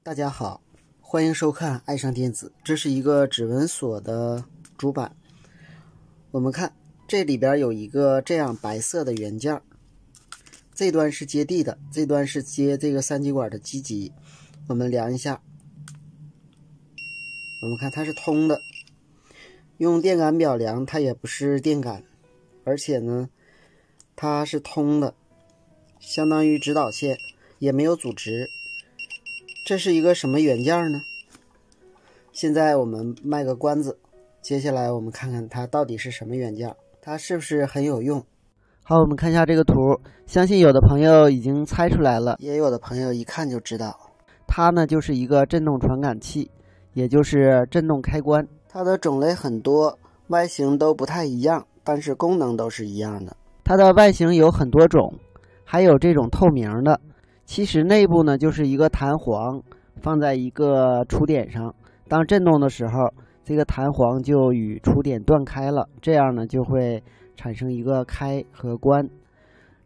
大家好，欢迎收看爱上电子。这是一个指纹锁的主板。我们看这里边有一个这样白色的原件，这端是接地的，这端是接这个三极管的机极。我们量一下，我们看它是通的。用电感表量，它也不是电感，而且呢，它是通的，相当于指导线，也没有阻值。这是一个什么原件呢？现在我们卖个关子，接下来我们看看它到底是什么原件，它是不是很有用。好，我们看一下这个图，相信有的朋友已经猜出来了，也有的朋友一看就知道。它呢就是一个振动传感器，也就是振动开关。它的种类很多，外形都不太一样，但是功能都是一样的。它的外形有很多种，还有这种透明的。其实内部呢就是一个弹簧，放在一个触点上，当振动的时候，这个弹簧就与触点断开了，这样呢就会产生一个开和关。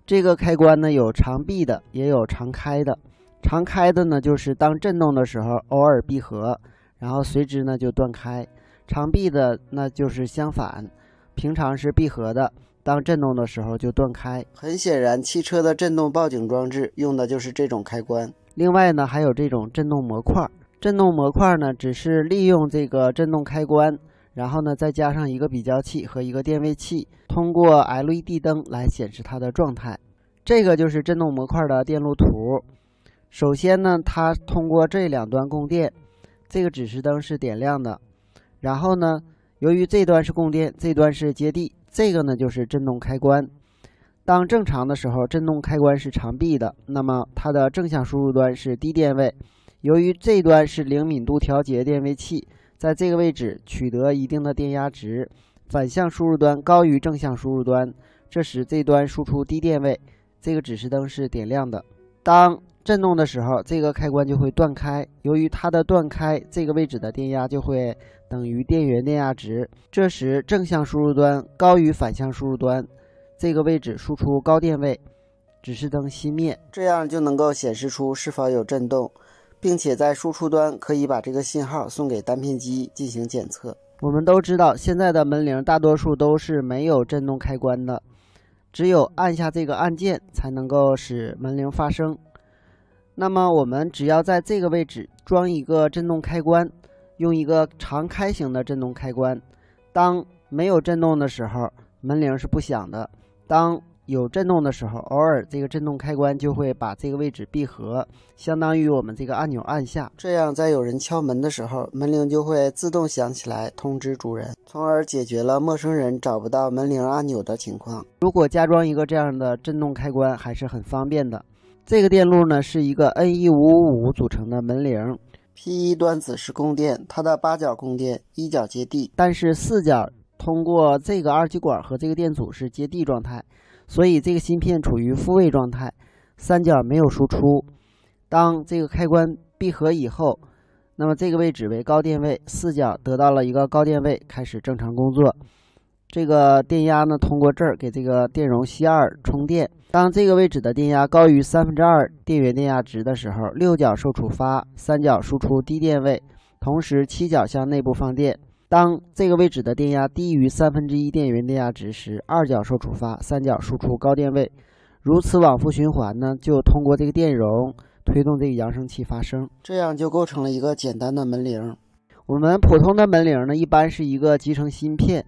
这个开关呢有长闭的，也有长开的。长开的呢就是当振动的时候偶尔闭合，然后随之呢就断开。长闭的那就是相反，平常是闭合的，当振动的时候就断开。很显然，汽车的振动报警装置用的就是这种开关。另外呢，还有这种振动模块。振动模块呢，只是利用这个振动开关，然后呢再加上一个比较器和一个电位器，通过 LED 灯来显示它的状态。这个就是振动模块的电路图。首先呢，它通过这两端供电，这个指示灯是点亮的。然后呢，由于这端是供电，这端是接地，这个呢就是振动开关。当正常的时候，振动开关是长闭的，那么它的正向输入端是低电位。由于这端是灵敏度调节电位器，在这个位置取得一定的电压值，反向输入端高于正向输入端，这时这端输出低电位，这个指示灯是点亮的。当振动的时候，这个开关就会断开，由于它的断开，这个位置的电压就会等于电源电压值，这时正向输入端高于反向输入端，这个位置输出高电位，指示灯熄灭，这样就能够显示出是否有振动，并且在输出端可以把这个信号送给单片机进行检测。我们都知道，现在的门铃大多数都是没有振动开关的，只有按下这个按键才能够使门铃发声。那么我们只要在这个位置装一个振动开关，用一个长开型的振动开关，当没有振动的时候，门铃是不响的；当有振动的时候，偶尔这个振动开关就会把这个位置闭合，相当于我们这个按钮按下，这样在有人敲门的时候，门铃就会自动响起来通知主人，从而解决了陌生人找不到门铃按钮的情况。如果加装一个这样的振动开关还是很方便的。这个电路呢是一个 N1555 组成的门铃， P1 端子是供电，它的8角供电，1角接地，但是4角通过这个二极管和这个电阻是接地状态，所以这个芯片处于复位状态，3角没有输出。当这个开关闭合以后，那么这个位置为高电位，4角得到了一个高电位，开始正常工作。这个电压呢，通过这儿给这个电容吸二充电。当这个位置的电压高于2/3电源电压值的时候，6角受触发，3角输出低电位，同时7角向内部放电。当这个位置的电压低于1/3电源电压值时，2角受触发，3角输出高电位。如此往复循环呢，就通过这个电容推动这个扬声器发声，这样就构成了一个简单的门铃。我们普通的门铃呢，一般是一个集成芯片，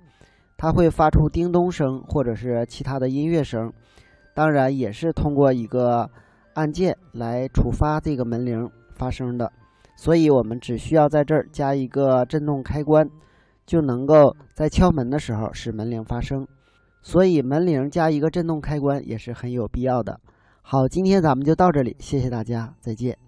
它会发出叮咚声或者是其他的音乐声，当然也是通过一个按键来触发这个门铃发声的。所以我们只需要在这儿加一个振动开关，就能够在敲门的时候使门铃发声。所以门铃加一个振动开关也是很有必要的。好，今天咱们就到这里，谢谢大家，再见。